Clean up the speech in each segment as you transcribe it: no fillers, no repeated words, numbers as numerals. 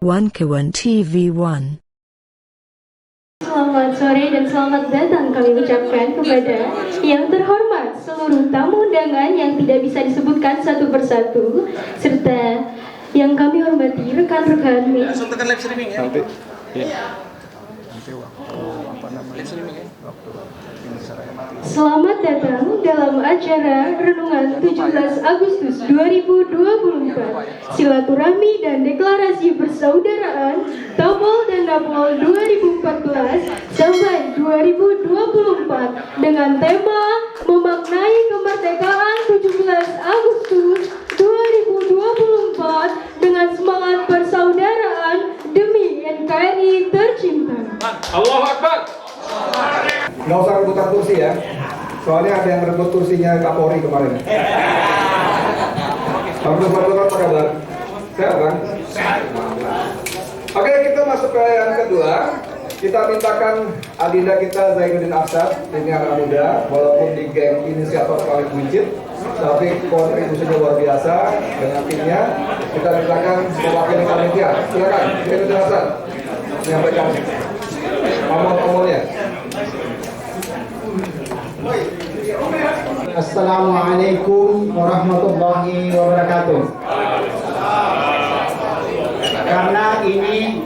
Kawan TV1. Selamat sore dan selamat datang kami ucapkan kepada yang terhormat seluruh tamu undangan yang tidak bisa disebutkan satu persatu, serta yang kami hormati rekan-rekan media. Live streaming ya. Nanti Selamat datang dalam acara Renungan 17 Agustus 2024 Silaturahmi dan Deklarasi Persaudaraan Tapol dan Napol 2014 sampai 2024 dengan tema memaknai kemerdekaan 17 Agustus 2024 dengan semangat persaudaraan demi NKRI tercinta. Allahu Akbar. Nggak usah rebutan kursi ya, soalnya ada yang rebut kursinya Kapolri kemarin. Alhamdulillah, apa kabar? Sehat kan? Oke, kita masuk ke yang kedua. Kita mintakan adinda kita Zainuddin Arsad, ini anak muda, walaupun di geng inisiator paling buncit, tapi kontribusinya luar biasa dengan timnya. Kita mintakan mewakili panitia. Silakan, Zainuddin Arsad menyampaikan omong-omongnya. Assalamualaikum warahmatullahi wabarakatuh. Karena ini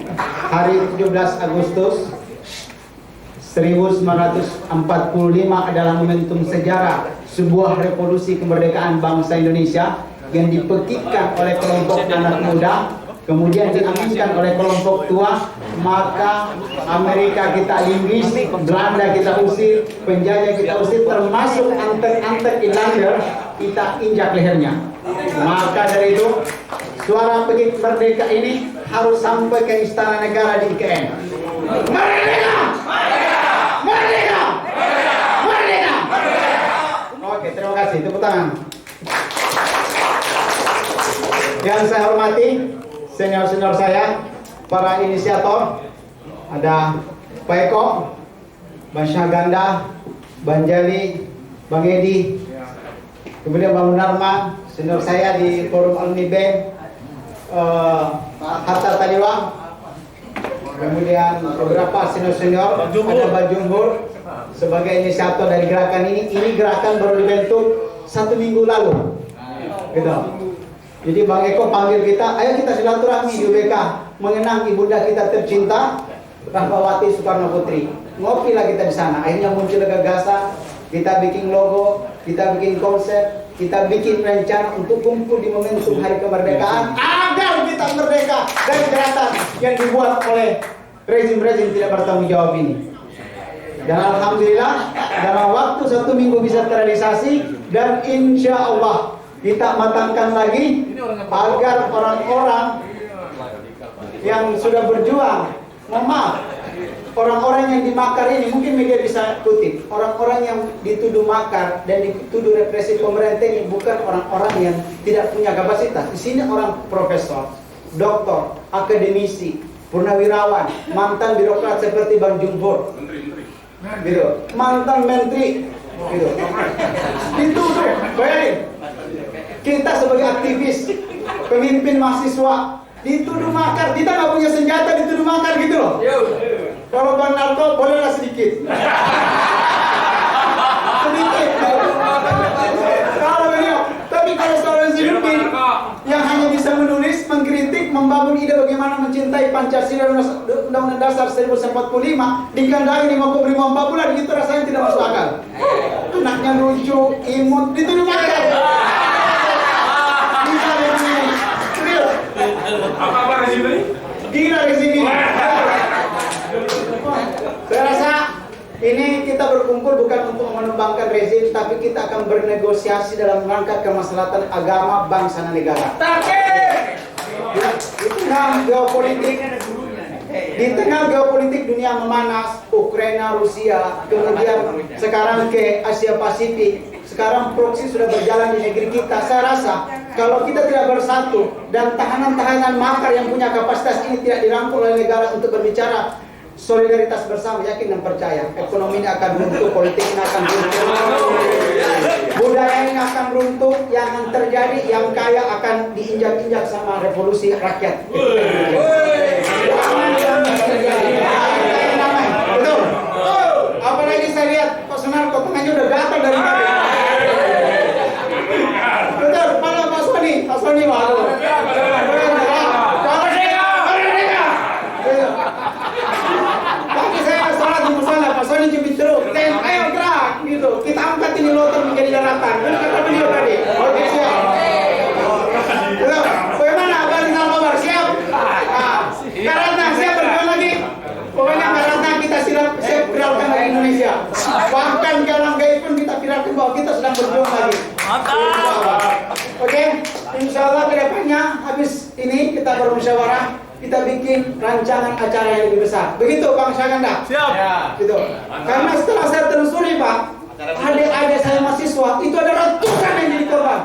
hari 17 Agustus 1945 adalah momentum sejarah sebuah revolusi kemerdekaan bangsa Indonesia yang dipekikkan oleh kelompok anak muda, kemudian diaminkan oleh kelompok tua, maka Amerika kita linggis, Belanda kita usir, penjajah kita usir, termasuk antek-antek Irlander kita injak lehernya. Maka dari itu, suara pekik merdeka ini harus sampai ke Istana Negara di IKN. Merdeka! Merdeka! Merdeka! Oke, terima kasih. Tepuk tangan. Yang saya hormati, senior-senior saya, para inisiator, ada Pak Eko, Bang Syahganda, Bang Jali, Bang Edi, kemudian Bang Munarman, senior saya di Forum Alumni Bank, Hatta Taliwa, kemudian beberapa senior-senior, ada Bang Jumhur sebagai inisiator dari gerakan ini. Ini gerakan baru dibentuk 1 minggu lalu, gitu. Jadi Bang Eko panggil kita, ayo kita silaturahmi di UBK mengenang ibunda kita tercinta Rahmawati Soekarno Putri. Ngopilah kita di sana. Akhirnya muncul gagasan, kita bikin logo, kita bikin konsep, kita bikin rencana untuk kumpul di momentum Hari Kemerdekaan agar kita merdeka dari jeratan yang dibuat oleh rezim-rezim tidak bertanggung jawab ini. Dan alhamdulillah dalam waktu 1 minggu bisa terrealisasi, dan insya Allah kita matangkan lagi agar orang-orang yang sudah berjuang, mohon maaf, orang-orang yang dimakar ini, mungkin media bisa kutip, orang-orang yang dituduh makar dan dituduh represi pemerintah ini bukan orang-orang yang tidak punya kapasitas. Di sini orang profesor, doktor, akademisi, purnawirawan, mantan birokrat seperti Bang Jumhur, gitu, mantan menteri, gitu. Dituduh, bayangin. Kita sebagai aktivis, pemimpin mahasiswa, dituduh makar. Kita nggak punya senjata, dituduh makar gitu loh. Kalau Bang Narto bolehlah sedikit. Sedikit. Kalau beliau, tapi kalau seorang Zidane yang hanya bisa menulis, mengkritik, membangun ide bagaimana mencintai Pancasila Undang-Undang Dasar 1945, dikandai di Makobrimob 4 bulan, gitu rasanya tidak masuk akal. Anaknya lucu, imut, dituduh makar. Apa rezim ini? Gila rezim ini. Saya rasa ini kita berkumpul bukan untuk menembangkan rezim, tapi kita akan bernegosiasi dalam rangka kemaslahatan agama, bangsa dan negara. Di tengah geopolitik dunia memanas, Ukraina, Rusia, kemudian sekarang ke Asia Pasifik, sekarang proksi sudah berjalan di negeri kita. Saya rasa kalau kita tidak bersatu dan tahanan-tahanan makar yang punya kapasitas ini tidak dirangkul oleh negara untuk berbicara solidaritas bersama, yakin dan percaya ekonomi ini akan runtuh, politik ini akan runtuh, budaya ini akan runtuh, yang akan terjadi, yang kaya akan diinjak-injak sama revolusi rakyat. kita bermusyawarah, kita bikin rancangan acara yang lebih besar. Begitu Bang Syaganda? Siap. Ya. Gitu. Karena setelah saya telusuri Pak, adik-adik saya mahasiswa itu ada ratusan yang jadi korban.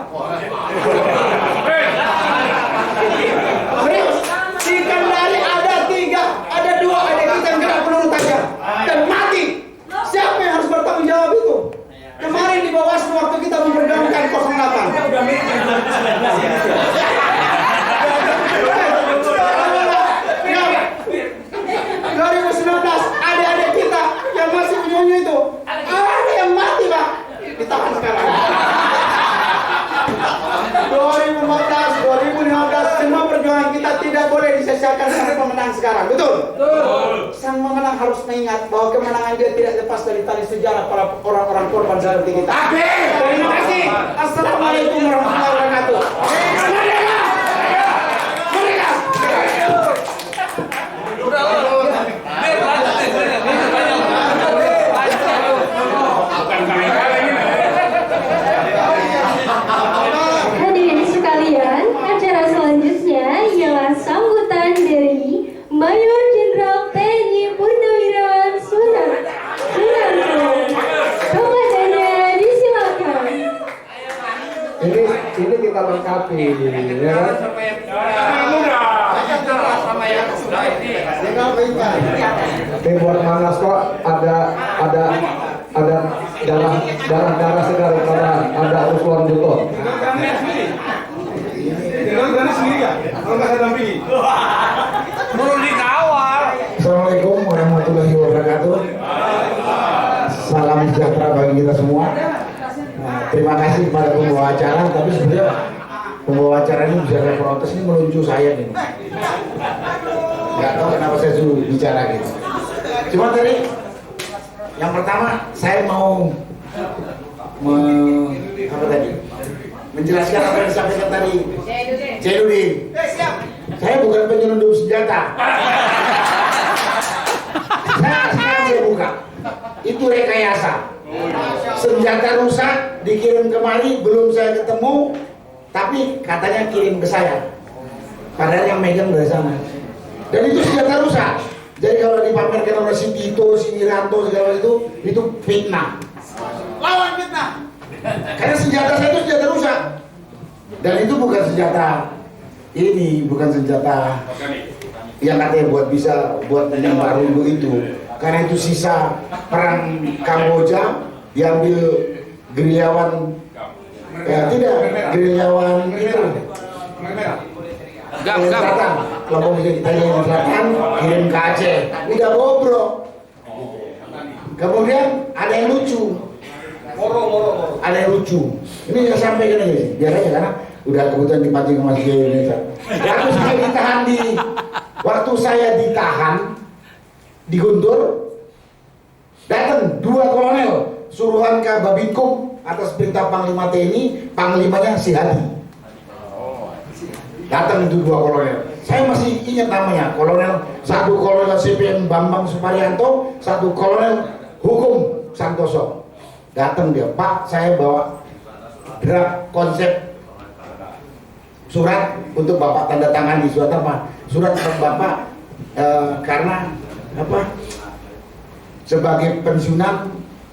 Serius, di Kendari ada 2 adik kita yang kena peluru tajam dan mati. Siapa yang harus bertanggung jawab itu? Kemarin di Bawaslu waktu kita memperjuangkan 08. Adik-adik kita yang masih punya itu ada yang mati Pak, ditahan sekarang. 2014, 2015 semua perjuangan kita tidak boleh disia-siakan sampai pemenang sekarang, betul? Betul. Sang pemenang harus mengingat bahwa kemenangan dia tidak lepas dari tali sejarah para orang-orang korban seperti kita. Terima kasih. Assalamualaikum warahmatullahi wabarakatuh. Hadirin sekalian, acara selanjutnya ialah sambutan dari Mayor Jenderal TNI Purnawirawan Sunarko. Komandannya disilakan. Ini kita lengkapi, ya kan? Ini buat Manas kok ada darah segar karena ada Usman Buton. Assalamualaikum warahmatullahi wabarakatuh. Salam sejahtera bagi kita semua. Nah, terima kasih kepada pembawa acara, tapi sebenarnya pembawa acara ini bisa ada protes ini melucu saya nih. Gak tahu kenapa saya suruh bicara gitu. Cuma tadi yang pertama saya mau menjelaskan apa yang disampaikan tadi Jainuddin. Saya bukan penyelundup senjata. Saya sekarang saya buka. Itu rekayasa. Senjata rusak dikirim kemari, belum saya ketemu, tapi katanya kirim ke saya. Padahal yang megang dari sana. Dan itu senjata rusak. Jadi kalau dipamerkan oleh si Tito, si Wiranto segala itu fitnah. Lawan fitnah. Karena senjata saya itu senjata rusak. Dan itu bukan senjata ini, bukan senjata yang katanya buat menembak rungu itu. Karena itu sisa perang Kamboja diambil gerilyawan, gerilyawan itu. Selatan, kelompok Italian Selatan kirim ke Aceh, udah bobrok. Kemudian ada yang lucu, ada yang lucu. Ini saya sampaikan aja, biar aja karena udah kebetulan dipancing sama si Indonesia. Waktu saya ditahan di Guntur, datang 2 kolonel suruhan ke Babinkum atas perintah Panglima TNI, panglimanya si Hadi. Datang itu 2 kolonel. Saya masih ingat namanya. Satu kolonel CPM Bambang Suparyanto, 1 kolonel Hukum Santoso. Datang dia, Pak, saya bawa draft konsep surat untuk Bapak tanda tangan di surat apa? Surat Bapak karena apa? Sebagai pensiunan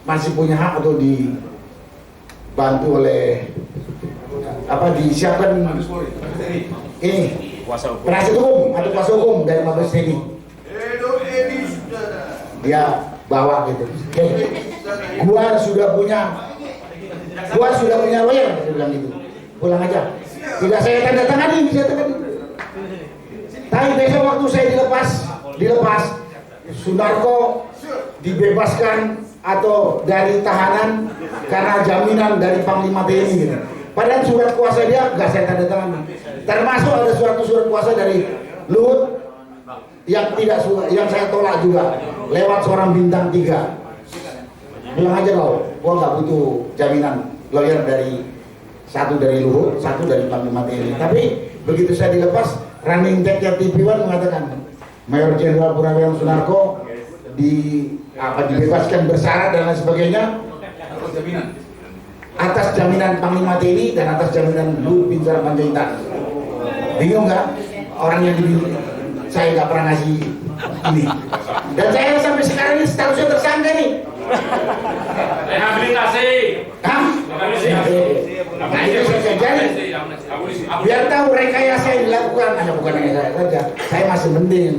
masih punya hak untuk dibantu oleh apa disiapkan ini penasihat hukum atau kuasa hukum dari Mabes TNI. Dia bawa gitu. Gua sudah punya lawyer, dia bilang gitu. Pulang aja. Tidak saya tanda tangani, Tapi besok waktu saya dilepas, Sunarko dibebaskan atau dari tahanan karena jaminan dari Panglima TNI gitu. Padahal surat kuasa dia nggak saya tanda tangan. Termasuk ada surat kuasa dari Luhut yang saya tolak juga lewat seorang bintang 3. Bilang aja kau, gua nggak butuh jaminan lawyer dari satu dari Luhut, 1 dari Panglima TNI. Tapi begitu saya dilepas, running tag-nya TV One mengatakan Mayor Jenderal Purnawirawan Sunarko dibebaskan bersyarat dan lain sebagainya. Atas jaminan Panglima TNI dan atas jaminan Luhut bin Sarpanjaitan. Bingung nggak? orang yang dibilang saya nggak pernah ngasih ini. Dan saya sampai sekarang ini statusnya tersangka nih. Rehabilitasi. Hah? Nah itu saya jadi biar tahu rekayasa yang dilakukan, hanya bukan rekayasa saja. Saya masih mending.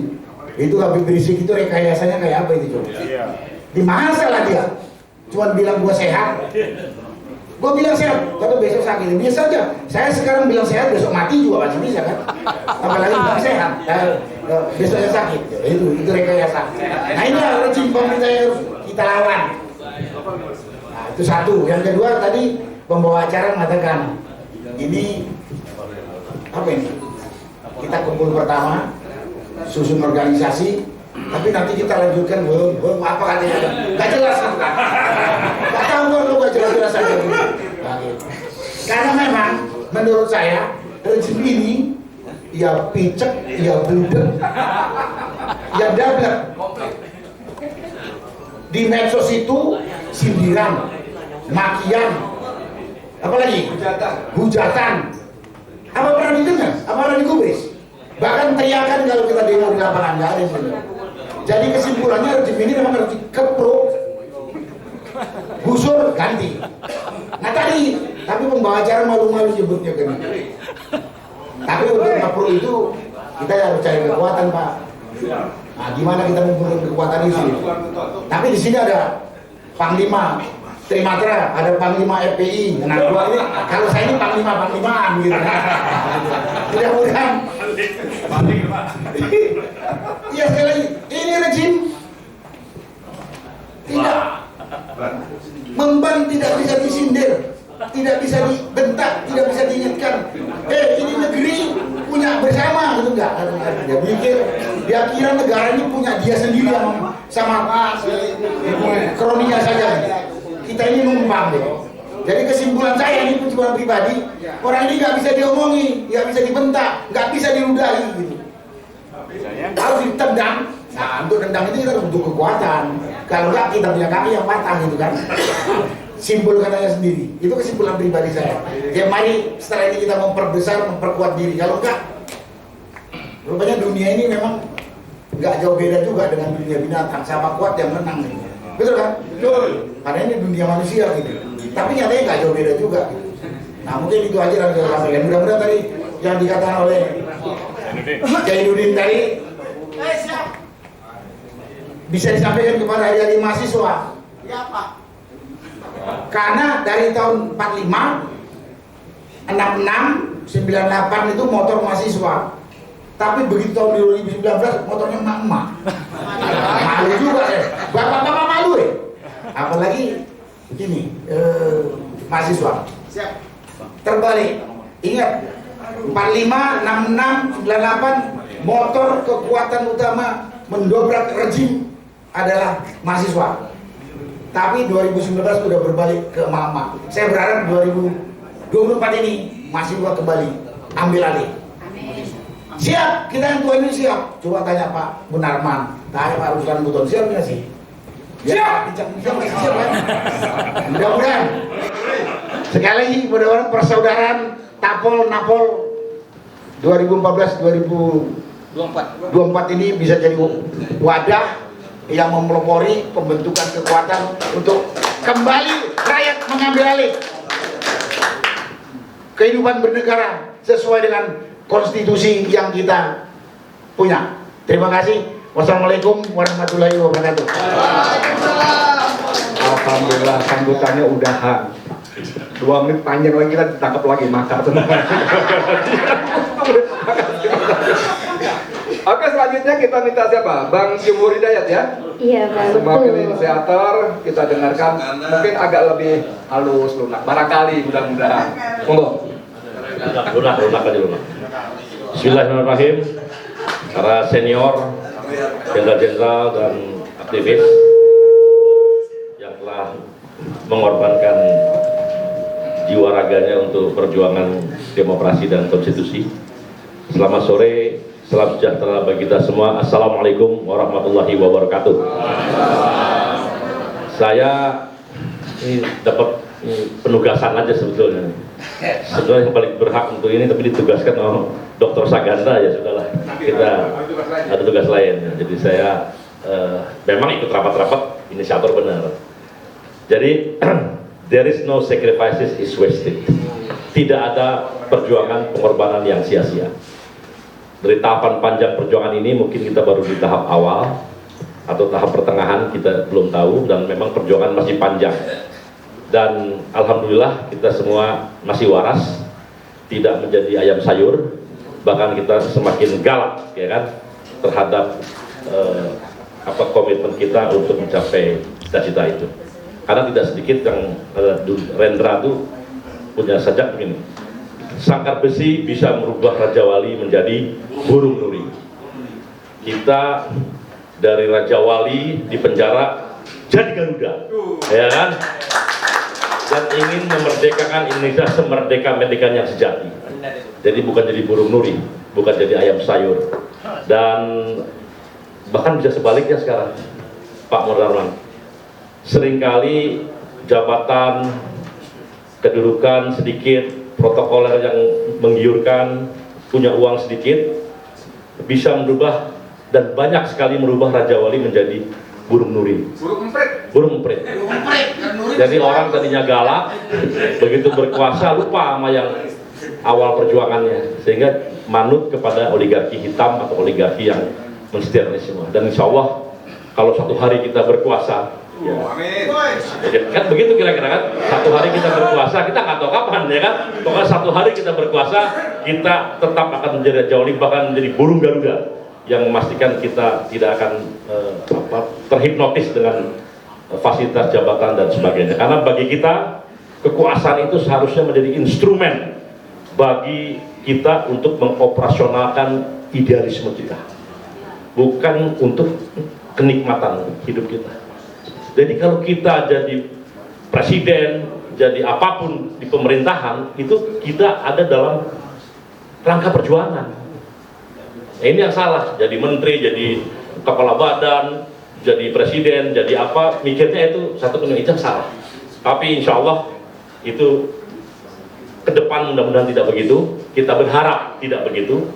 Itu Habib Rizik itu rekayasanya kayak apa itu coba? Di mana salah dia? Cuman bilang gua sehat. Gua bilang sehat, tapi besok sakit. Biasa aja. Saya sekarang bilang sehat, besok mati juga masih bisa kan? Apalagi bilang sehat, besoknya sakit. Itu rekayasa. Nah ini rezim pemerintah yang harus kita lawan. Nah, itu satu. Yang kedua tadi pembawa acara mengatakan ini apa ini? Kita kumpul pertama, susun organisasi, tapi nanti kita lanjutkan belum apa katanya? Gak jelas kan? Gak tahu kalau gak jelas aja. Karena memang menurut saya rezim ini ya picek, ya bludek, ya dablek. Di medsos itu sindiran, makian, apalagi hujatan. Apa pernah didengar? Apa pernah digubris? Bahkan teriakan kalau kita demo di lapangan, nggak ada yang benar. Jadi kesimpulannya rezim ini memang harus dikepruk, gusur, ganti. Nah tapi pembawa acara malu-malu nyebutnya kan. Tapi untuk ngepruk itu kita harus cari kekuatan, Pak. Nah, gimana kita mengumpulkan kekuatan itu? Tapi di sini ada Panglima Trimatra, ada Panglima FPI. Nah, dua ini kalau saya ini Panglimaan gitu. Mudah-mudahan. Iya sekali lagi, ini rezim tidak memban, tidak bisa disindir, tidak bisa dibentak, tidak bisa diingatkan. Ini negeri punya bersama gitu enggak? Dia pikir, dia kira negara ini punya dia sendiri sama kroninya saja. Kita ini numpang gitu. Jadi kesimpulan saya ini kesimpulan pribadi, orang ini nggak bisa diomongi, nggak bisa dibentak, nggak bisa diludahi gitu. Harus ditendang. Nah untuk tendang itu kita harus butuh kekuatan. Kalau nggak kita punya kaki yang patah gitu kan. Simpul katanya sendiri. Itu kesimpulan pribadi saya. Ya mari setelah ini kita memperbesar, memperkuat diri. Kalau enggak, rupanya dunia ini memang nggak jauh beda juga dengan dunia binatang. Sama kuat yang menang nih. Betul kan? Betul. Karena ini dunia manusia gitu. Tapi nyatanya nggak jauh beda juga. Nah mungkin itu aja yang saya sampaikan. Mudah-mudahan tadi yang dikatakan oleh Jainuddin tadi bisa disampaikan kepada adik-adik mahasiswa. Ya Pak. Karena dari tahun 45, 66, 98 itu motor mahasiswa. Tapi begitu tahun 2019 motornya emak-emak. Malu juga ya. Bapak-bapak malu ya. Apalagi begini, mahasiswa. Siap. Terbalik. Ingat, 45, 66, 98 motor kekuatan utama mendobrak rezim adalah mahasiswa. Tapi 2019 sudah berbalik ke emak-emak. Saya berharap 2024 ini mahasiswa kembali ambil alih. Siap, kita yang tua ini siap. Coba tanya Pak Munarman, tanya Pak Ruslan Buton, siap nggak sih? Siap, siap kan? Mudah-mudahan. Sekali lagi, mudah-mudahan persaudaraan Tapol Napol 2014-2024 ini bisa jadi wadah yang memelopori pembentukan kekuatan untuk kembali rakyat mengambil alih kehidupan bernegara sesuai dengan konstitusi yang kita punya. Terima kasih. Wassalamualaikum warahmatullahi wabarakatuh. Alhamdulillah sambutannya udahan. 2 menit panjang lagi kita ditangkap lagi makar semua. Oke, selanjutnya kita minta siapa? Bang Jumhur Hidayat ya? Iya Pak. Sebagai inisiator kita dengarkan mungkin agak lebih halus lunak. Barangkali mudah-mudahan. Monggo. Lunak aja lunak. Bismillahirrahmanirrahim. Para senior, jenderal-jenderal dan aktivis yang telah mengorbankan jiwa raganya untuk perjuangan demokrasi dan konstitusi. Selamat sore, salam sejahtera bagi kita semua. Assalamualaikum warahmatullahi wabarakatuh. Saya ini dapat penugasan aja sebetulnya. sebenarnya yang paling berhak untuk ini, tapi ditugaskan oleh Dr. Saganda, ya sudahlah, kita ada tugas lain. Jadi saya memang ikut rapat-rapat, inisiator benar. Jadi there is no sacrifices is wasted. Tidak ada perjuangan pengorbanan yang sia-sia. Dari tahapan panjang perjuangan ini mungkin kita baru di tahap awal atau tahap pertengahan, kita belum tahu, dan memang perjuangan masih panjang. Dan alhamdulillah kita semua masih waras, tidak menjadi ayam sayur, bahkan kita semakin galak, ya kan, terhadap komitmen kita untuk mencapai cita-cita itu. Karena tidak sedikit yang Rendra itu punya sajak begini, sangkar besi bisa merubah Raja Wali menjadi burung nuri. Kita dari Raja Wali di penjara jadi Garuda, ya kan, dan ingin memerdekakan Indonesia semerdeka-merdeka yang sejati. Jadi bukan jadi burung nuri, bukan jadi ayam sayur. Dan bahkan bisa sebaliknya sekarang, Pak Munarman. Seringkali jabatan, kedudukan sedikit, protokoler yang menggiurkan, punya uang sedikit, bisa merubah dan banyak sekali merubah Raja Wali menjadi burung nuri. Burung emprit. Jadi orang tadinya galak, begitu berkuasa lupa sama yang awal perjuangannya, sehingga manut kepada oligarki hitam atau oligarki yang mensterilisimu. Dan insya Allah kalau satu hari kita berkuasa, ya, kan begitu kira-kira kan, satu hari kita berkuasa, kita nggak tahu kapan, ya kan, pokoknya satu hari kita berkuasa, kita tetap akan menjadi Raja Wali, bahkan menjadi burung Garuda, yang memastikan kita tidak akan terhipnotis dengan fasilitas jabatan dan sebagainya. Karena bagi kita kekuasaan itu seharusnya menjadi instrumen bagi kita untuk mengoperasionalkan idealisme kita, bukan untuk kenikmatan hidup kita. Jadi kalau kita jadi presiden, jadi apapun di pemerintahan, itu kita ada dalam rangka perjuangan. Nah, ini yang salah, jadi menteri, jadi kepala badan, jadi presiden, jadi apa, mikirnya itu satu Indonesia salah. Tapi insya Allah itu ke depan mudah-mudahan tidak begitu, kita berharap tidak begitu.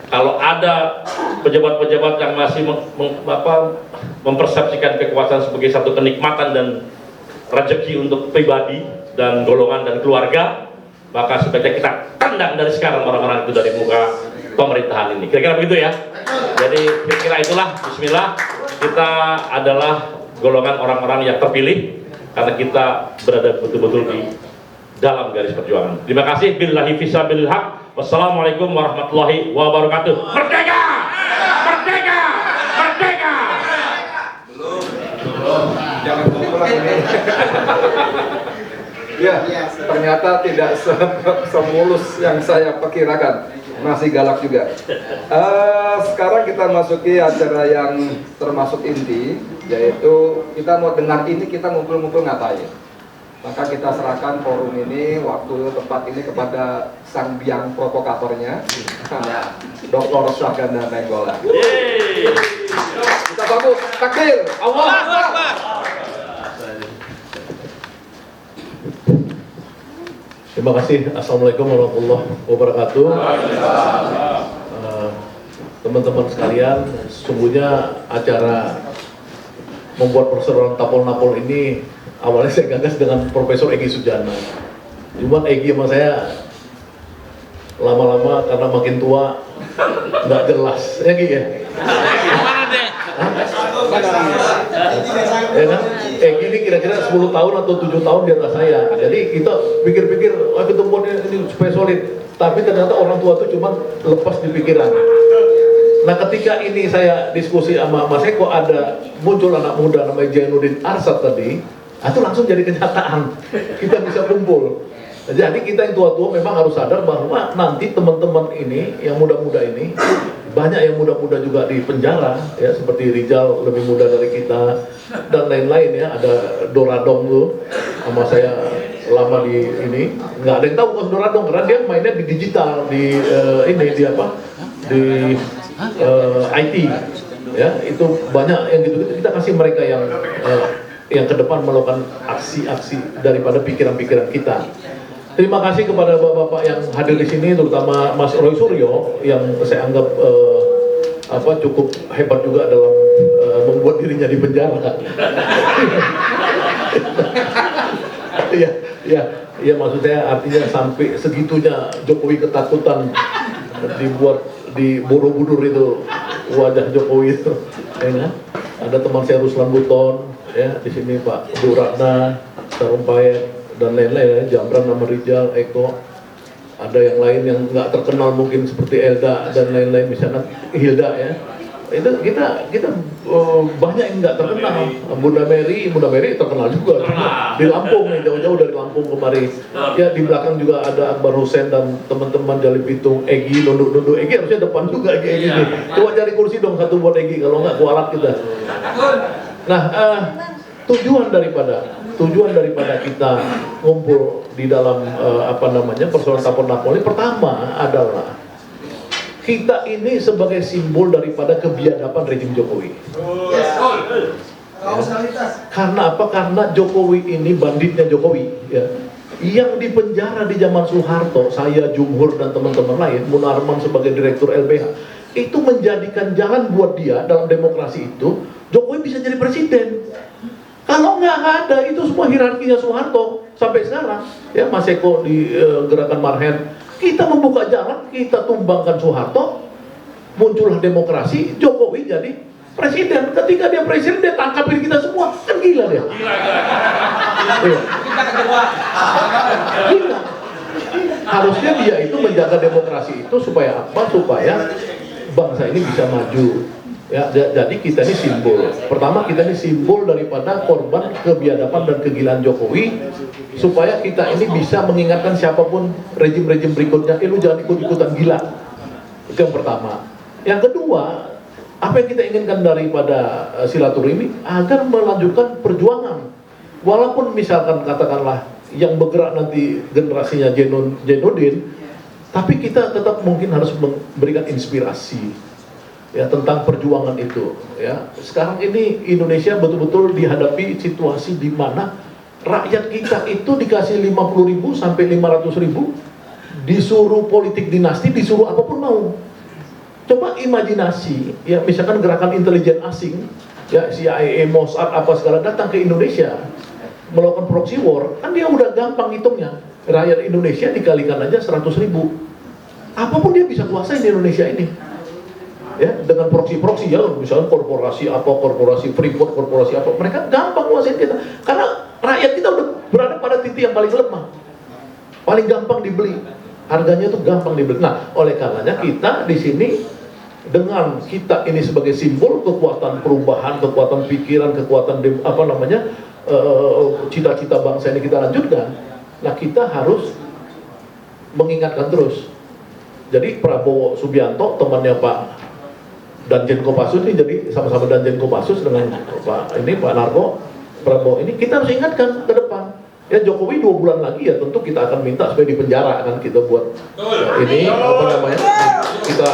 Kalau ada pejabat-pejabat yang masih mempersepsikan kekuasaan sebagai satu kenikmatan dan rezeki untuk pribadi dan golongan dan keluarga, maka sebaiknya kita tendang dari sekarang orang-orang itu dari muka pemerintahan ini. Kira-kira begitu ya. Jadi kira-kira itulah, bismillah, kita adalah golongan orang-orang yang terpilih karena kita berada betul-betul di dalam garis perjuangan. Terima kasih. Billahi fisabilil haq. Wassalamualaikum warahmatullahi wabarakatuh. Merdeka! Merdeka! Merdeka! Belum. Jangan pulang ini. Ya, ternyata tidak semulus yang saya perkirakan. Masih galak juga. Sekarang kita masuki acara yang termasuk inti, yaitu kita mau dengar ini, kita ngumpul-ngumpul ngapain. Maka kita serahkan forum ini, waktu tempat ini kepada sang biang provokatornya, Dr. Saganda Nainggolan. Kita bagus, takbir, Allahu Akbar. Terima kasih. Assalamualaikum warahmatullahi wabarakatuh. Teman-teman sekalian, sesungguhnya acara membuat perseroan Tapol-Napol ini awalnya saya gagas dengan Profesor Egy Sujana. Cuman Egy sama saya lama-lama karena makin tua nggak jelas, ya Egy ya? Ya kan? Egy ini kira-kira 10 tahun atau 7 tahun di atas saya. Jadi kita pikir-pikir, ketemuan ini supaya solid. Tapi ternyata orang tua itu cuma lepas di pikiran. Nah ketika ini saya diskusi sama Mas Eko, ada muncul anak muda namanya Jainuddin Arsad tadi, itu langsung jadi kenyataan. Kita bisa kumpul. Jadi kita yang tua-tua memang harus sadar bahwa nanti teman-teman ini, yang muda-muda ini, banyak yang muda-muda juga di penjara, ya seperti Rizal lebih muda dari kita dan lain-lain ya. Ada Doradong tuh, sama saya lama di ini, nggak ada yang tahu kan Doradong karena dia mainnya di digital, di ini di apa, di IT, ya itu banyak yang gitu-gitu. Kita kasih mereka yang ke depan melakukan aksi-aksi daripada pikiran-pikiran kita. Terima kasih kepada bapak-bapak yang hadir di sini, terutama Mas Roy Suryo yang saya anggap cukup hebat juga dalam membuat dirinya di penjara. Ya maksud saya artinya sampai segitunya Jokowi ketakutan dibuat di Borobudur itu wajah Jokowi itu. Ya, ada teman saya Ruslan Buton, ya di sini Pak Duratna, Sarumpayat dan lain-lain, Jambran nama Rijal, Eko, ada yang lain yang nggak terkenal mungkin seperti Elda dan lain-lain, misalnya Hilda ya, itu kita banyak yang nggak terkenal. Bunda Mary terkenal juga di Lampung nih, jauh-jauh dari Lampung kemari. Ya di belakang juga ada Akbar Hussein dan teman-teman Jali Pitung, Egi, nunduk-nunduk, Egi harusnya depan juga Egi nih. Coba cari kursi dong satu buat Egi, kalau nggak kualat kita. Nah, tujuan daripada kita ngumpul di dalam persoalan Tapon Napoli pertama adalah kita ini sebagai simbol daripada kebiadaban rejim Jokowi. Karena apa? Karena Jokowi ini banditnya Jokowi, ya. Yang dipenjara di zaman Soeharto, saya, Jumhur dan teman-teman lain, Munarman sebagai direktur LBH, itu menjadikan jalan buat dia dalam demokrasi itu, Jokowi bisa jadi presiden. Kalau nggak ada, itu semua hierarkinya Soeharto sampai sekarang. Ya, Mas Eko di Gerakan Marhen, kita membuka jalan, kita tumbangkan Soeharto, muncullah demokrasi, Jokowi jadi presiden. Ketika dia presiden, dia tangkapin kita semua, kan gila dia. Gila. Harusnya dia itu menjaga demokrasi itu supaya apa? Supaya bangsa ini bisa maju. Ya, jadi kita ini simbol. Pertama, kita ini simbol daripada korban kebiadaban dan kegilaan Jokowi, supaya kita ini bisa mengingatkan siapapun rejim-rejim berikutnya, lu jangan ikut-ikutan gila. Itu yang pertama. Yang kedua, apa yang kita inginkan daripada silaturahmi agar melanjutkan perjuangan. Walaupun misalkan katakanlah yang bergerak nanti generasinya Jenudin, tapi kita tetap mungkin harus memberikan inspirasi. Ya, tentang perjuangan itu, ya. Sekarang ini Indonesia betul-betul dihadapi situasi di mana rakyat kita itu dikasih 50.000 sampai 500.000, disuruh politik dinasti, disuruh apapun mau. Coba imajinasi, ya misalkan gerakan intelijen asing, ya CIA, Mossad, apa segala datang ke Indonesia melakukan proxy war, kan dia udah gampang hitungnya. Rakyat Indonesia dikalikan aja 100.000, apapun dia bisa kuasai di Indonesia ini. Ya, dengan proksi-proksi ya, misalnya korporasi apa, korporasi Freeport, korporasi apa, mereka gampang nguasain kita karena rakyat kita udah berada pada titik yang paling lemah, paling gampang dibeli, harganya tuh gampang dibeli. Nah, oleh karenanya kita di sini dengan kita ini sebagai simbol kekuatan perubahan, kekuatan pikiran, kekuatan cita-cita bangsa ini kita lanjutkan. Nah, kita harus mengingatkan terus. Jadi Prabowo Subianto temannya Pak Danjen Kopassus ini, jadi sama-sama Danjen Kopassus dengan Pak Narko, Prabowo ini kita harus ingatkan ke depan. Ya Jokowi 2 bulan lagi ya tentu kita akan minta supaya dipenjara kan, kita buat ini kita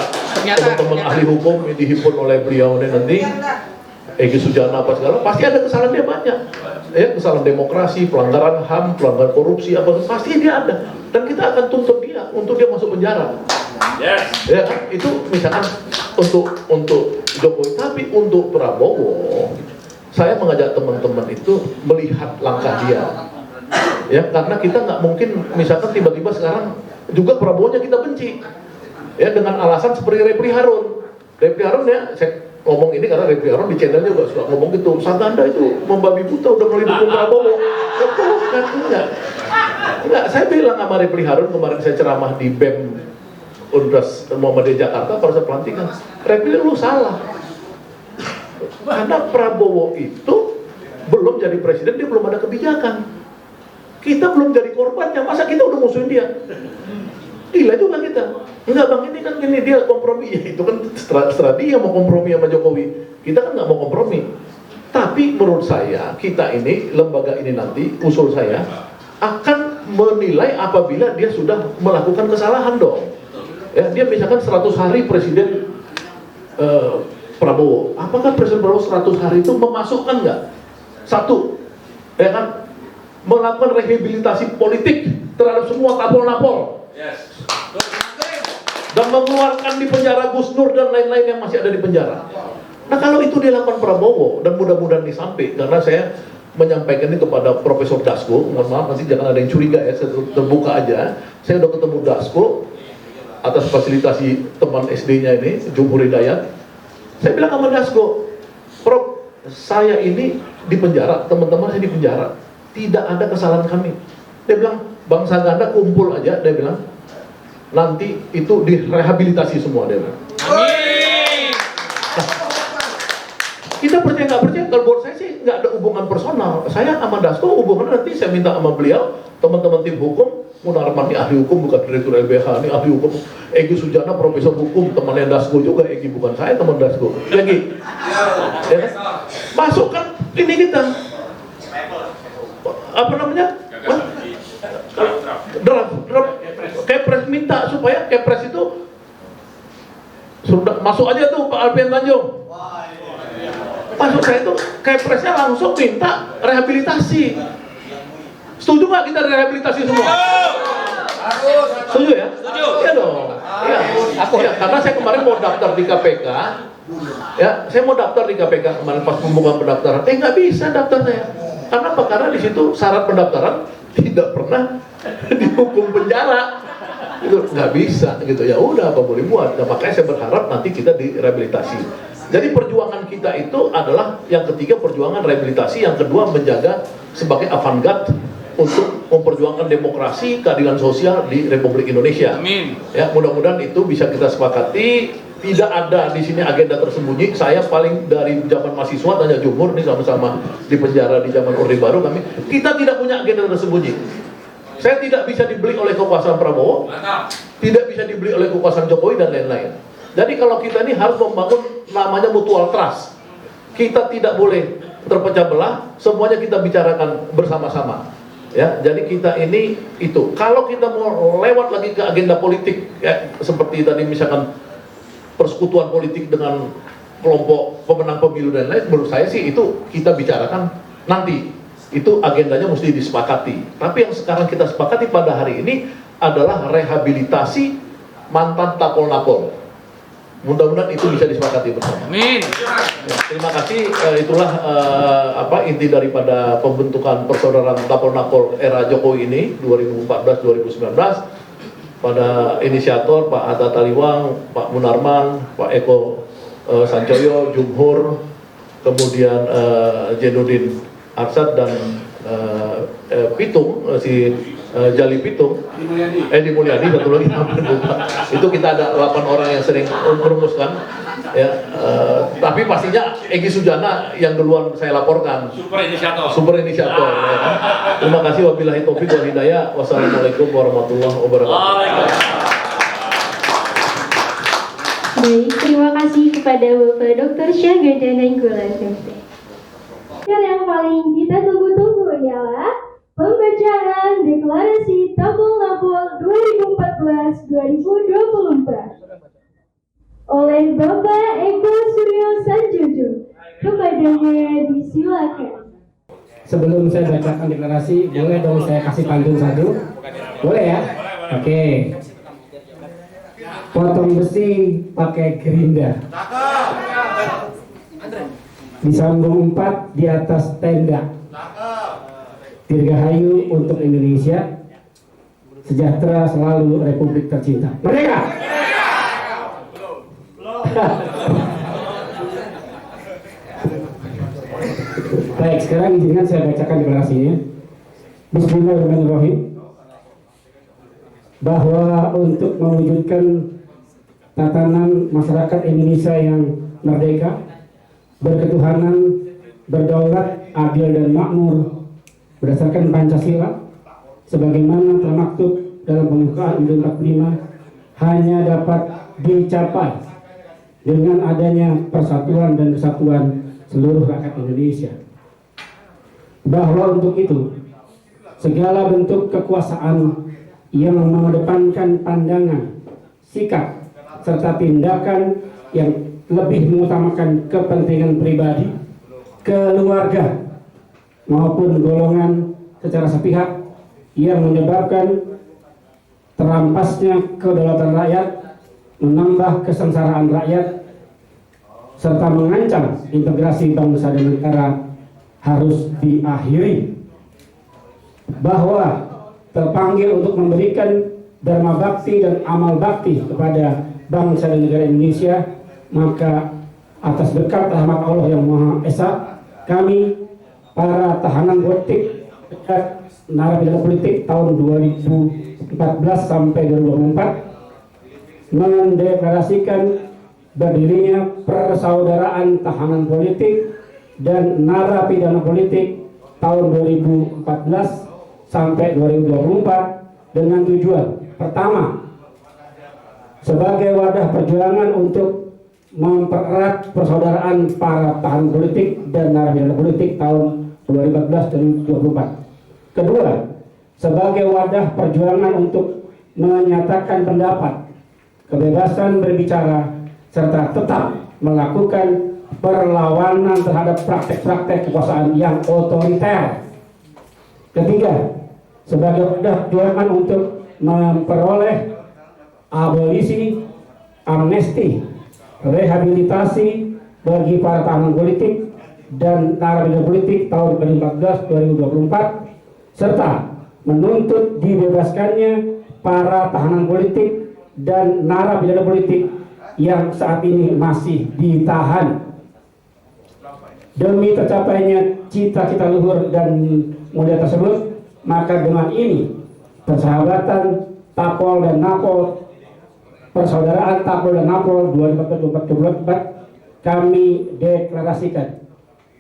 teman-teman ahli hukum yang dihimpun oleh beliau ini nanti Egy Sujana apa segala, pasti ada kesalahan dia banyak. Ya, kesalahan demokrasi, pelanggaran HAM, pelanggaran korupsi apa pasti dia ada. Dan kita akan tuntut dia untuk dia masuk penjara. Yes. Ya, itu misalkan untuk Jokowi, tapi untuk Prabowo, saya mengajak teman-teman itu melihat langkah dia. Ya, karena kita nggak mungkin misalkan tiba-tiba sekarang juga Prabowo-nya kita benci. Ya, dengan alasan seperti Refli Harun. Refli Harun ya, saya ngomong ini karena Refli Harun di channelnya juga suka ngomong gitu, Saganda itu membabi buta udah mulai dukung Prabowo. Kan enggak, saya bilang sama Refli Harun kemarin saya ceramah di BEM Universitas Muhammadiyah Jakarta pada saat pelantikan, Refli lu salah. Karena Prabowo itu belum jadi presiden, dia belum ada kebijakan. Kita belum jadi korbannya, masa kita udah musuhin dia? Gila juga kita. Enggak bang, ini kan gini dia kompromi, ya itu kan setelah dia mau kompromi sama Jokowi, kita kan nggak mau kompromi. Tapi menurut saya kita ini lembaga ini nanti usul saya akan menilai apabila dia sudah melakukan kesalahan dong. Ya, dia misalkan 100 hari presiden Prabowo, apakah presiden Prabowo 100 hari itu memasukkan nggak? Satu, ya kan, melakukan rehabilitasi politik terhadap semua tapol-napol. Dan mengeluarkan di penjara Gus Nur dan lain-lain yang masih ada di penjara. Nah kalau itu dilakukan Prabowo, dan mudah-mudahan disampai, karena saya menyampaikan ini kepada Profesor Dasko, mohon maaf nanti jangan ada yang curiga ya, saya terbuka aja, saya udah ketemu Dasko atas fasilitasi teman SD-nya ini, Jumhur Hidayat. Saya bilang sama Dasko, Prof, saya ini di penjara, teman-teman saya di penjara, tidak ada kesalahan kami. Dia bilang, bangsa Ganda kumpul aja, dia bilang, nanti itu direhabilitasi semua, dia bilang. Nah, kita percaya nggak percaya, kalau buat saya sih nggak ada hubungan personal. Saya sama Dasko hubungannya nanti saya minta sama beliau, teman-teman tim hukum, Munarman ini ahli hukum, bukan direktur LBH, ini ahli hukum. Egy Sujana profesor hukum, temannya Dasko juga. Egy bukan saya, teman Dasko. Lagi, ya kan? Masukkan ini kita, apa namanya? Draft. Kepres minta supaya Kepres itu sudah masuk aja tuh Pak Alfian Tanjung. Maksud saya itu Kepresnya langsung minta rehabilitasi. Setuju nggak kita rehabilitasi semua? Setuju ya? Setuju. Iya dong. Iya. Ya, karena saya kemarin mau daftar di KPK. Ya, saya mau daftar di KPK kemarin pas pembukaan pendaftaran. Nggak bisa daftar saya. Karena apa? Karena di situ syarat pendaftaran tidak pernah dihukum penjara. Itu nggak bisa gitu. Ya udah apa boleh buat. Nah, makanya saya berharap nanti kita direhabilitasi. Jadi perjuangan kita itu adalah yang ketiga perjuangan rehabilitasi, yang kedua menjaga sebagai avant-garde untuk memperjuangkan demokrasi, keadilan sosial di Republik Indonesia. Amin. Ya, mudah-mudahan itu bisa kita sepakati. Tidak ada di sini agenda tersembunyi. Saya paling dari zaman mahasiswa tanya Jumhur nih sama-sama di penjara di zaman Orde Baru kami. Kita tidak punya agenda tersembunyi. Saya tidak bisa dibeli oleh kekuasaan Prabowo, tidak bisa dibeli oleh kekuasaan Jokowi dan lain-lain. Jadi kalau kita ini harus membangun namanya mutual trust. Kita tidak boleh terpecah belah, semuanya kita bicarakan bersama-sama. Ya, jadi kita ini itu. Kalau kita mau lewat lagi ke agenda politik, ya, seperti tadi misalkan persekutuan politik dengan kelompok pemenang pemilu dan lain, menurut saya sih itu kita bicarakan nanti. Itu agendanya mesti disepakati. Tapi yang sekarang kita sepakati pada hari ini adalah rehabilitasi mantan tapol-napol. Mudah-mudahan itu bisa disepakati bersama. Amin. Ya, terima kasih. Itulah inti daripada pembentukan persaudaraan tapol-napol era Jokowi ini 2014-2019. Pada inisiator Pak Hatta Taliwang, Pak Munarman, Pak Eko Sancoyo, Jumhur, kemudian Jenudin Arsad dan Pitung, si Jali Pitung, di Mulyadi satu lagi itu kita ada 8 orang yang sering merumuskan ya, tapi pastinya Egy Sujana yang duluan saya laporkan super inisiator ya kan? Terima kasih, wabillahi taufiq wal hidayah, wassalamualaikum warahmatullahi wabarakatuh. Baik, terima kasih kepada Bapak Dr. Syahganda Nainggolan MP. Dan yang paling kita tunggu-tunggu ialah pembacaan Deklarasi Tapol-Napol 2014-2024 oleh Bapak Eko Suryo Sanjojo. Kepadanya disilakan. Sebelum saya bacakan deklarasi, boleh dong saya kasih pantun satu? Boleh ya? Oke. Potong besi pakai gerinda, disambung 4 di atas tenda. Dirgahayu untuk Indonesia, sejahtera selalu Republik tercinta. Merdeka! Baik, sekarang izinkan saya bacakan deklarasinya. Bismillahirrahmanirrahim. Bahwa untuk mewujudkan tatanan masyarakat Indonesia yang merdeka, berketuhanan, berdaulat, adil dan makmur berdasarkan Pancasila sebagaimana termaktub dalam pembukaan UUD 45 hanya dapat dicapai dengan adanya persatuan dan kesatuan seluruh rakyat Indonesia. Bahwa untuk itu segala bentuk kekuasaan yang mengedepankan pandangan, sikap, serta tindakan yang lebih mengutamakan kepentingan pribadi, keluarga, maupun golongan secara sepihak yang menyebabkan terampasnya kedaulatan rakyat, menambah kesengsaraan rakyat, serta mengancam integrasi bangsa dan negara harus diakhiri. Bahwa terpanggil untuk memberikan dharma bakti dan amal bakti kepada bangsa dan negara Indonesia, maka atas berkat rahmat Allah yang Maha Esa, kami para tahanan politik narapidana politik tahun 2014 sampai 2024 mendeklarasikan berdirinya persaudaraan tahanan politik dan narapidana politik tahun 2014 sampai 2024 dengan tujuan pertama, sebagai wadah perjuangan untuk mempererat persaudaraan para tahanan politik dan narapidana politik tahun 2014 dan 2024. Kedua, sebagai wadah perjuangan untuk menyatakan pendapat, kebebasan berbicara, serta tetap melakukan perlawanan terhadap praktek-praktek kekuasaan yang otoriter. Ketiga, sebagai wadah perjuangan untuk memperoleh abolisi, amnesti, rehabilitasi bagi para tahanan politik dan narapidana politik tahun 2014-2024, serta menuntut dibebaskannya para tahanan politik dan narapidana politik yang saat ini masih ditahan. Demi tercapainya cita-cita luhur dan mulia tersebut, maka dengan ini persahabatan Tapol dan Napol, persaudaraan Tapol dan Napol 2024 kami deklarasikan.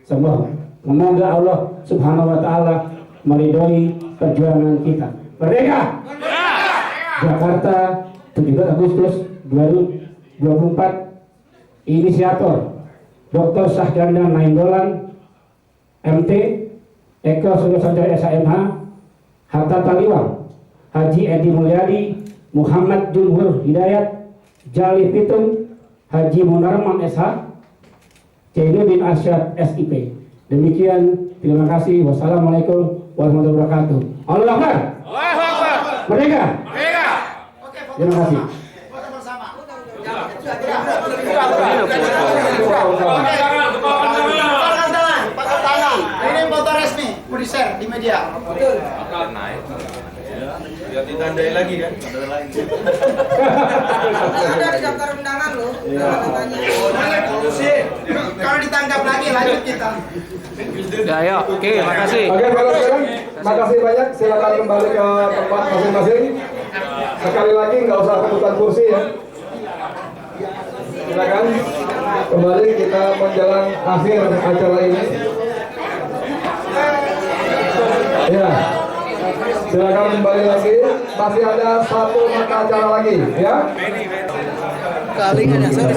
Semoga Allah Subhanahu wa Ta'ala meridhoi perjuangan kita. Merdeka! Jakarta, 17 Agustus 2024. Inisiator Dr. Syahganda Nainggolan MT, Eko Suryo Sanjaya SMH, Hatta Taliwang, Haji Edi Mulyadi, Muhammad Jumhur Hidayat, Jali Pitung, Haji Munarman SH, Zainuddin Arsyad SIP. Demikian, terima kasih. Wassalamualaikum warahmatullahi wabarakatuh. Allahu Akbar. Allahu Akbar. Merdeka. Merdeka. Terima kasih. Ini foto resmi, mau di-share di media. Betul. Biar ditandai lagi kan. Ada daftar undangan loh. Kalau ditangkap lagi lanjut kita. Ya, ayo. Oke, makasih. Oke, kalau sekarang makasih banyak. Silakan kembali ke tempat masing-masing. Sekali lagi nggak usah rebutan kursi ya. Silakan kembali, kita menjelang akhir acara ini. Ya, silakan kembali lagi. Masih ada satu mata acara lagi, ya. Kalingan ya, saya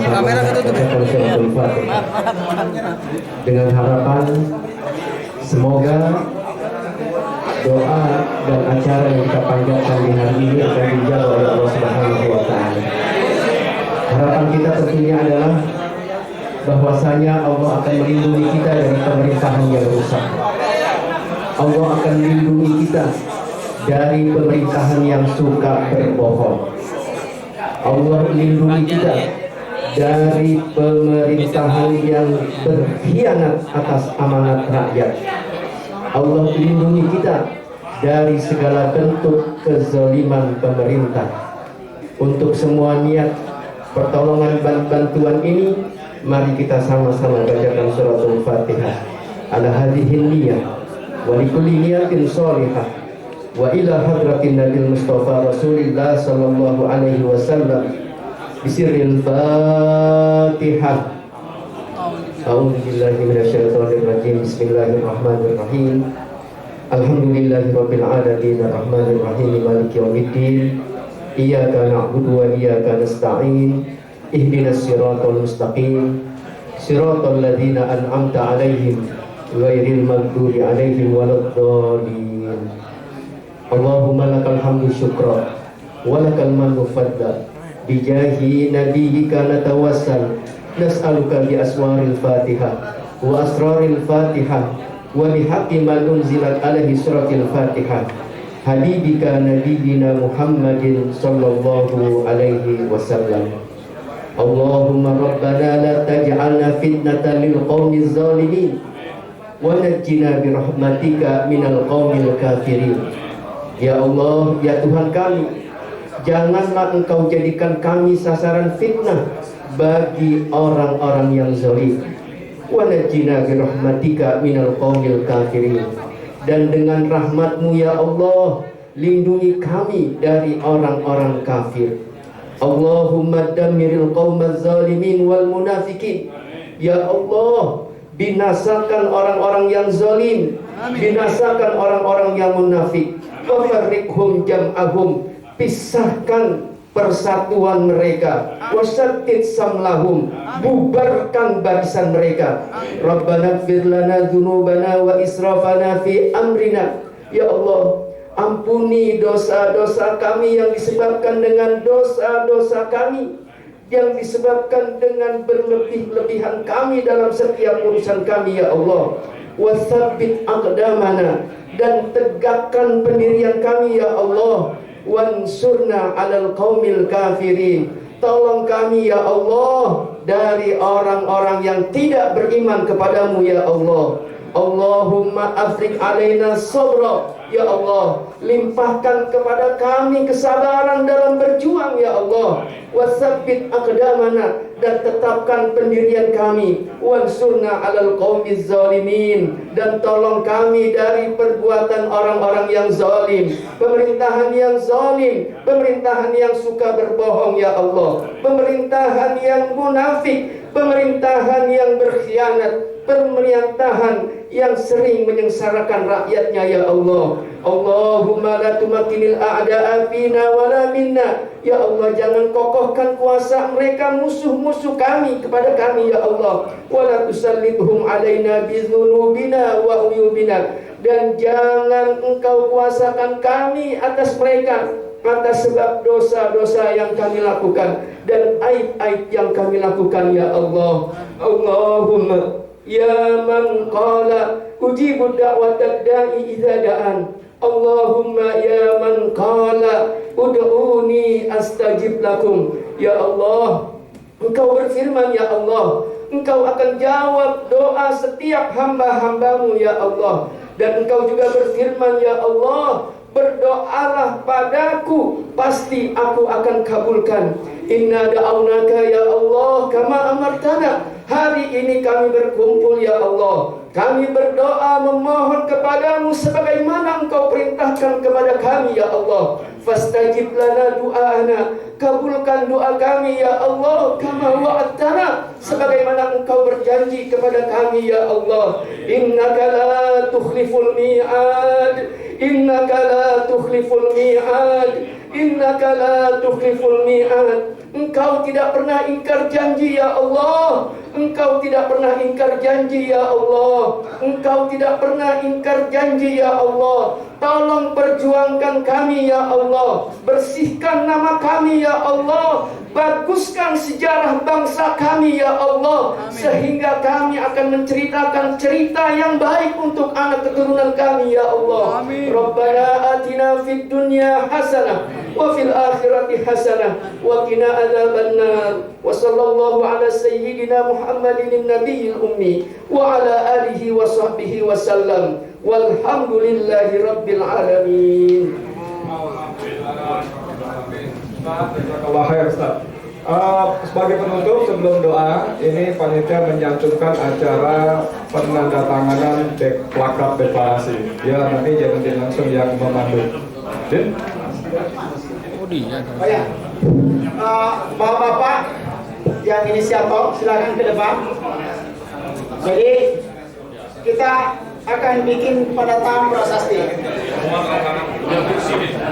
kamera ketutup. Dengan harapan semoga doa dan acara yang kita panjatkan di hari ini akan dijawab oleh Allah Subhanahu wa Ta'ala. Harapan kita tentunya adalah bahwasanya Allah akan melindungi kita dari pemerintahan yang rusak. Allah akan melindungi kita dari pemerintahan yang suka berbohong. Allah melindungi kita dari pemerintahan yang berkhianat atas amanat rakyat. Allah melindungi kita dari segala bentuk kezaliman pemerintah. Untuk semua niat pertolongan dan bantuan ini, mari kita sama-sama bacakan suratul Fatihah. Ala hadhihi niyah wa likulli niyatin shalihah wa ila hadratin Nabil Mustafa Rasulillah sallallahu alaihi wasallam bisirril Fatihah. A'udzu billahi minasyaitonir rajim. Bismillahirrahmanirrahim. Alhamdulillahirabbil alamin arrahmanir rahim maliki yaumiddin. Iyyaka na'budu wa iyyaka nasta'in. Ihdinas siratal mustaqim. Siratal ladzina an'amta 'alaihim ghairil maghdubi 'alaihim waladdallin. Allahumma lakal hamdu syukra wa lakal mannu fadla. Bijahi nabiyyika natawassal. Nas'aluka bi aswaril Fatihah wa asraril Fatihah wa bihaqqi ma unzilat alaihi suratul Fatihah habibika nabiyyina Muhammadin sallallahu alaihi wasallam. Allahumma rabbana la taj'alna fitnatan lil qaumiz zalimin wa najjina bi rahmatika minal qaumil kafirin. Ya Allah, ya Tuhan kami, janganlah Engkau jadikan kami sasaran fitnah bagi orang-orang yang zalim. Wa najjina bi rahmatika minal qaumil kafirin. Dan dengan rahmat-Mu ya Allah, lindungi kami dari orang-orang kafir. Allahumma dammiril qaumaz zalimin wal munafikin. Ya Allah, binasakan orang-orang yang zalim, binasakan orang-orang yang munafik. Wa farriqhum jam'ahum, pisahkan persatuan mereka. Wasattid samlahum, bubarkan barisan mereka. Rabbana ighfir lana dzunubana wa israfana fi amrina. Ya Allah, ampuni dosa-dosa kami yang disebabkan dengan dosa-dosa kami, yang disebabkan dengan berlebih-lebihan kami dalam setiap urusan kami ya Allah. Wasabbit aqdamana, dan tegakkan pendirian kami ya Allah. Wansurna 'alal qaumil kafirin, tolong kami ya Allah dari orang-orang yang tidak beriman kepadamu ya Allah. Allahumma afrik alaina sabra, ya Allah, limpahkan kepada kami kesabaran dalam berjuang ya Allah. Wasabbit aqdamana, dan tetapkan pendirian kami. Wansurna 'alal qaumiz zalimin, dan tolong kami dari perbuatan orang-orang yang zalim, pemerintahan yang zalim, pemerintahan yang suka berbohong ya Allah, pemerintahan yang munafik, pemerintahan yang berkhianat, pemerintahan yang sering menyengsarakan rakyatnya ya Allah. Allahumma la tumakinil a'da'a fina wala minna. Ya Allah, jangan kokohkan kuasa mereka, musuh-musuh kami, kepada kami ya Allah. Wala tusallidhum alaina bizunubina wa uyubina, dan jangan Engkau kuasakan kami atas mereka atas sebab dosa-dosa yang kami lakukan dan aib-aib yang kami lakukan ya Allah. Allahumma ya man qala ujibu da'watad da'i idza da'an. Allahumma ya man qala ud'uni astajib lakum. Ya Allah, Engkau berfirman ya Allah, Engkau akan jawab doa setiap hamba-hambamu ya Allah. Dan Engkau juga berfirman ya Allah, berdoalah padaku, pasti aku akan kabulkan. Inna da'awnaka ya Allah kama amartana. Hari ini kami berkumpul ya Allah, kami berdoa memohon kepadamu sebagaimana Engkau perintahkan kepada kami ya Allah. Fastajib lana du'ana, kabulkan doa kami ya Allah. Kama wa'adtana, sebagaimana Engkau berjanji kepada kami ya Allah. Innaka la tukhliful mi'ad, innaka la tukhliful mi'ad, innaka la tukhliful mi'ad. Engkau tidak pernah ingkar janji ya Allah. Engkau tidak pernah ingkar janji ya Allah. Engkau tidak pernah ingkar janji ya Allah. Tolong perjuangkan kami ya Allah. Bersihkan nama kami ya Allah. Baguskan sejarah bangsa kami ya Allah. Sehingga kami akan menceritakan cerita yang baik untuk anak keturunan kami ya Allah. Rabbana atina fid dunya hasanah wa fil akhirati hasanah wa qina adzabannar. Wa sallallahu ala sayyidina Muhammadin nabiyil ummi wa ala alihi wa sahbihi wa sallam. Walhamdulillahi rabbil alamin. Allah khair Ustaz. Sebagai penutup sebelum doa, ini panitia mencantumkan acara penandatanganan plakat deklarasi. Ya nanti jangan langsung yang memandu. Din? Oh dia. Oh ya, bapak-bapak yang inisiator silakan ke depan. Jadi kita akan bikin pendatangan prasasti.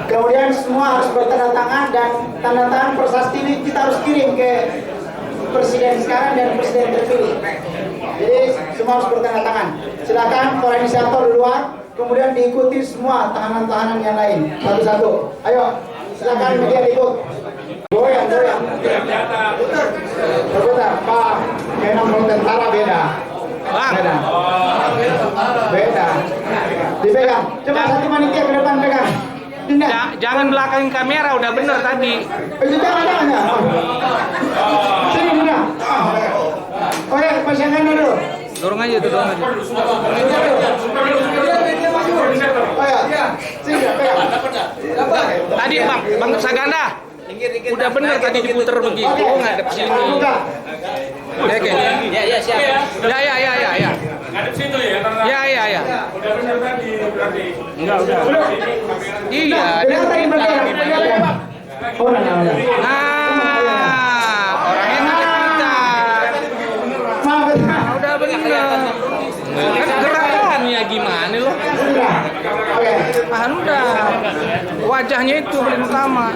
Kemudian semua harus bertanda tangan, dan tanda tangan prasasti ini kita harus kirim ke presiden sekarang dan presiden terpilih. Jadi semua harus bertanda tangan. Silakan para inisiator duluan, kemudian diikuti semua tahanan-tahanan yang lain satu-satu. Ayo, silakan media ikut. Goyang. Berputar. Pak, memang tentara beda. Beda. Dipegang. Coba satu panitia ke depan pegang. Jangan belakang kamera, udah bener tadi. Jangan. Sini muda. Oke, pasangan dulu. Dorong aja tuh, dorong aja. Oh ya, sini pegang. Tadi Bang Saganda. Udah bener tadi diputer begitu, ngadep sini. Oke. Ya, siap. Ya. Ngadep situ ya, Ya. Udah bener tadi berarti. Enggak, udah. Iya, dia orangnya ngeliat kita. Udah bener. Kan gerakannya gimana loh? Udah. Wajahnya itu paling utama.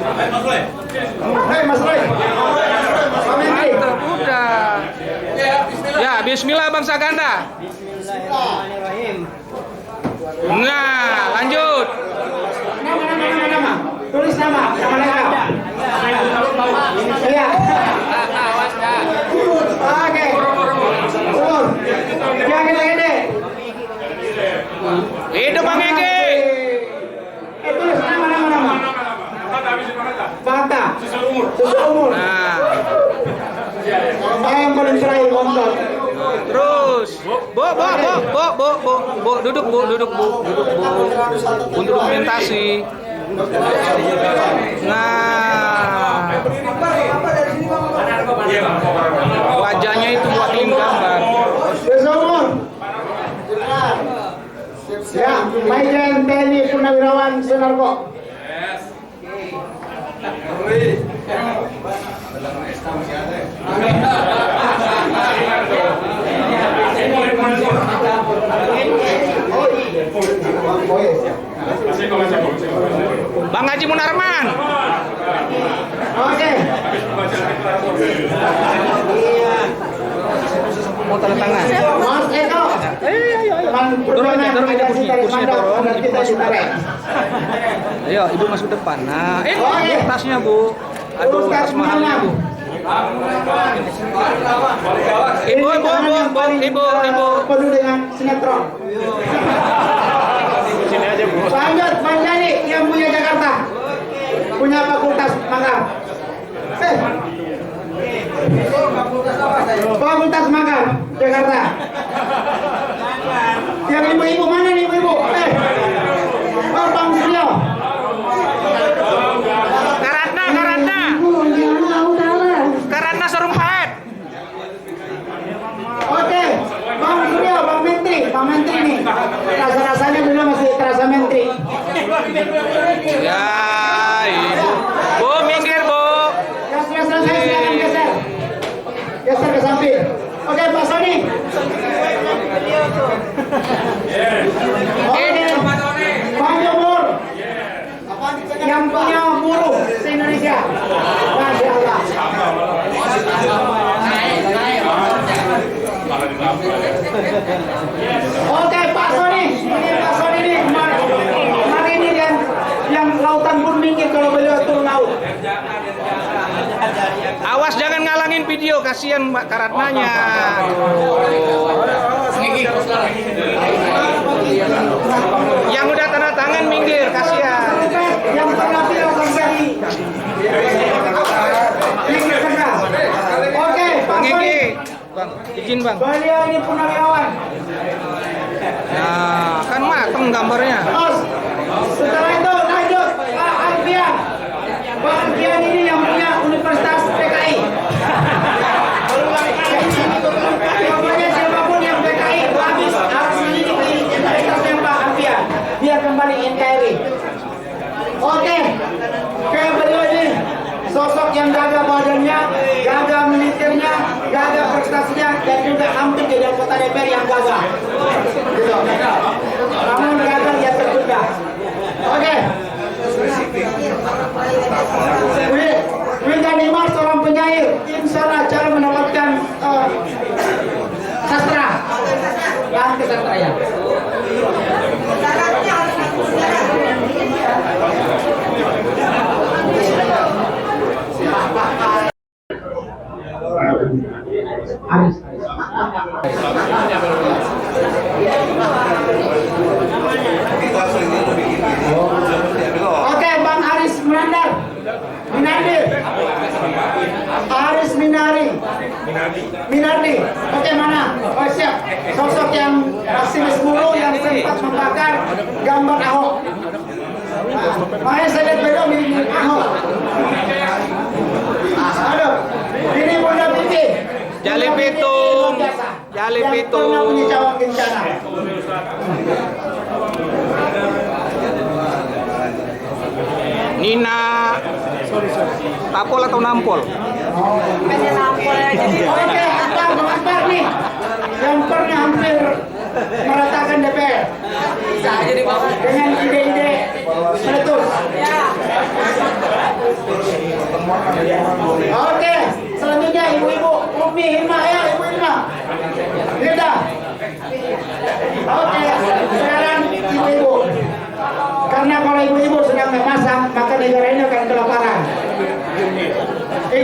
Mas Roy. Mantap, udah. Ya, bismillah Bang Saganda. Nah, lanjut. Nama. Tulis nama lengkap. Iya. Oke. Umur. Yang gede. Hidup Bang Ege. Tulis nama. Fakta. Susu umur. Nah. Saya yang paling terakhir nonton. Terus, duduk bu, untuk dokumentasi. Nah, wajahnya itu buat link gambar. Susu umur. Ya, Majen TNI Purnawirawan Sunarko. Bang Haji Munarman. Oke. Mau tanda tangan. Mas Eko. Dorong aja kursinya dorong. Kita ditarik. Ayo, Ibu masuk depan. Nah, tasnya Bu. Aduh, tas mahalnya Bu. Ibu. Penuh dengan sinetron. Sini aja Bu. Lanjut, Mas Jani yang punya Jakarta. Punya fakultas magang. Fakultas magang Jakarta. Yang ibu-ibu mana nih ibu-ibu? Oh, Bang Suryo. Karatna Sarumpahet. Oke, Bang Suryo, Bang Menteri nih. Rasa-rasanya belum masih terasa menteri. Ya, Ibu. Bu, minggir, Bu. Silakan geser. Geser ke samping. Oke, Pak Sony. Oke, Bang Jumur. Yang punya buruh se-Indonesia. Masya Allah. Oke, Pak Sony. Ini Pak Sony nih. Hari ini kan yang lautan pun minggir kalau beliau turun laut. Awas jangan ngalangin video, kasihan Mbak Karatnanya. Yang udah tanda tangan minggir, kasihan. Yang terakhir terjadi. Oke, Pak Sony. Bang, izin Bang. Beliau ini purnawirawan. Nah, kan mateng gambarnya. Setelah itu lanjut Pak Alfian. Pak Alfian ini yang punya Universitas PKI. Pokoknya siapapun yang PKI habis harus mendidik di universitasnya Pak Alfian. Biar kembali NKRI. Oke, kayak beliau ini sosok yang jaga badannya, jaga militernya, jaga prestasinya, dan juga hampir jadi anggota DPR yang gagal. Gitu. Namun gagal dia tertunda. Oke. Wildan Imar seorang penyair, insya Allah cara mendapatkan sastra dan kesastra. Aris. Minardi. Oke, mana? Oh siap. Sosok yang pesimis mulu yang sempat membakar gambar Ahok. Makanya saya lihat beliau mirip Ahok. Aduh, ini Bunda Pipi. Jali Pitung. Jali Pitung. Yang pernah punya cawan kencana. Nina. Tapol atau nampol? Oke, Akbar nih. Yang pernah hampir meratakan DPR. Dengan ide-ide meletus. Oke, selanjutnya ibu-ibu Umi Hima ya, Ibu Hima. Hilda. Oke, sekarang ibu-ibu. Karena kalau ibu-ibu sedang memasak, maka negara ini akan kelaparan.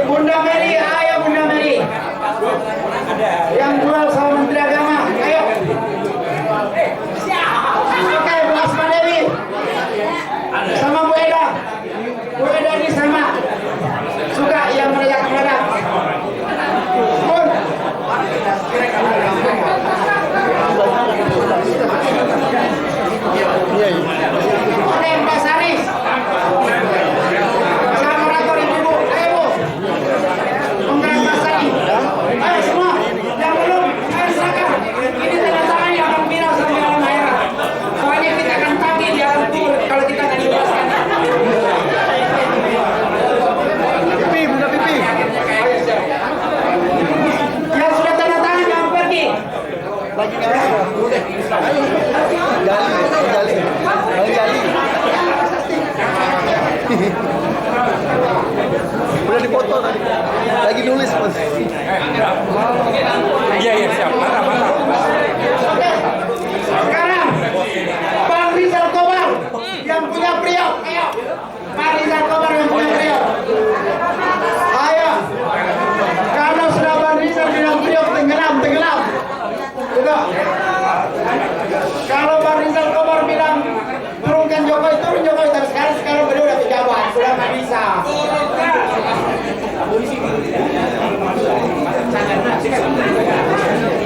Bunda Mary, ayo Bunda Mary. Yang jual sama Menteri Agama, ayo. Oke, Bu Asma Dewi. Sama Bu Eda. Bu Eda ini sama. Suka yang merayak-merayak. Bun. Oke, Mbak Saris. Sama morator ibu-ibu, ayo Bu. Penggerak Mbak Saris. Ayo semua, yang belum, ayo silakan. Ini tanda tangan yang akan viral sampai malam akhirat. Soalnya kita akan tagih di alam kubur kalau kita akan dibebaskan. Pipi, Bunda Pipi. Yang sudah tanda tangan jangan pergi. Udah dipoto tadi. Lagi nulis Mas. Iya siap. Mantap. Sekarang Bang Rizal Kobar yang punya Priok, ayo. Bang Rizal Kobar yang punya Priok. Ayo. Kalau sudah Bang Rizal bilang Priok tenggelam. Juga. Kalau Bang Rizal Kobar bilang turunkan Jokowi, turun Jokowi. Tapi sekarang beliau udah pejabat, sudah nggak bisa.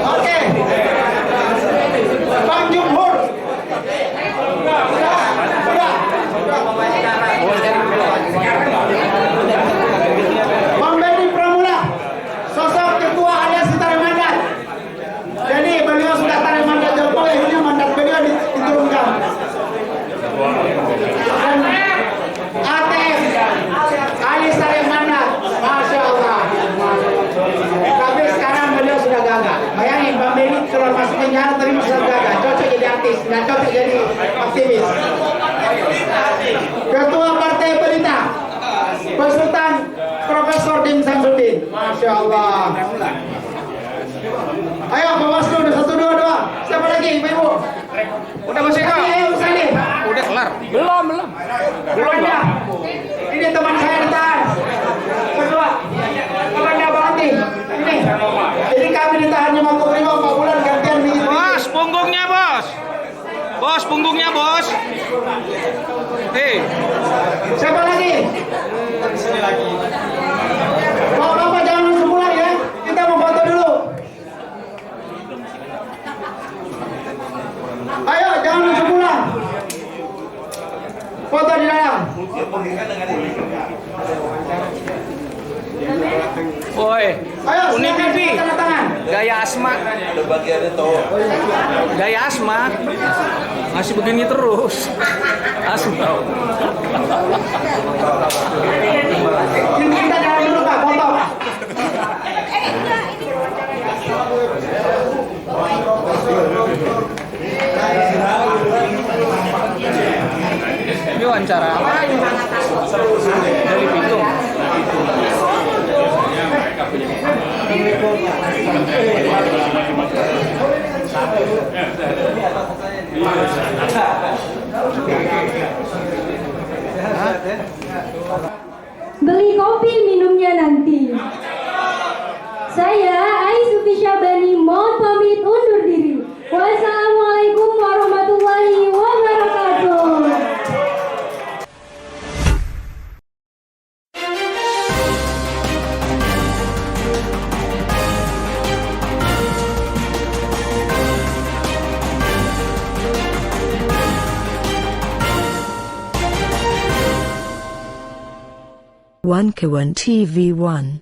Oke. Bang Jumhur. Bang Benny Pramula, sosok ketua alias tarik mandat. Jadi beliau sudah tarik mandat Jokowi, ini mandat beliau diturunkan. Dan ATM alias tarik mandat, Masya Allah. Tapi sekarang beliau sudah gagal. Bayangin Bang Benny keluar masuk penjara tapi masih gagal. Cocok jadi artis, nggak cocok jadi aktivis. Ketua Partai Pelita, Sultan Profesor Dim Samsudin. Masya Allah. Ayo Bawaslu udah 1, 2, 2. Siapa lagi Ibu? Udah Mas Eka. Ayo Salih. Udah kelar. Belum. Belum. Ini teman saya ditahan. Kedua, temannya Bante. Ini. Jadi kami ditahannya Makobrimob 4 bulan gantian bikin. Bos, punggungnya bos. Bos, punggungnya bos. Hei. Siapa lagi? Bapak jangan langsung pulang ya. Kita mau foto dulu. Ayo, jangan langsung pulang. Foto di dalam. Woi. Ayo, Uni Pipi. tanda tangan. Gaya Asma. Gaya Asma. Masih begini terus. Asma. Kita jalan dulu Pak, foto. Ini wawancara apa? Dari Pitung. Beli kopi minumnya nanti. Saya Ais Sufi Syabani mohon pamit undur diri. Wassalamualaikum warahmatullahi wabarakatuh. 1K1 TV1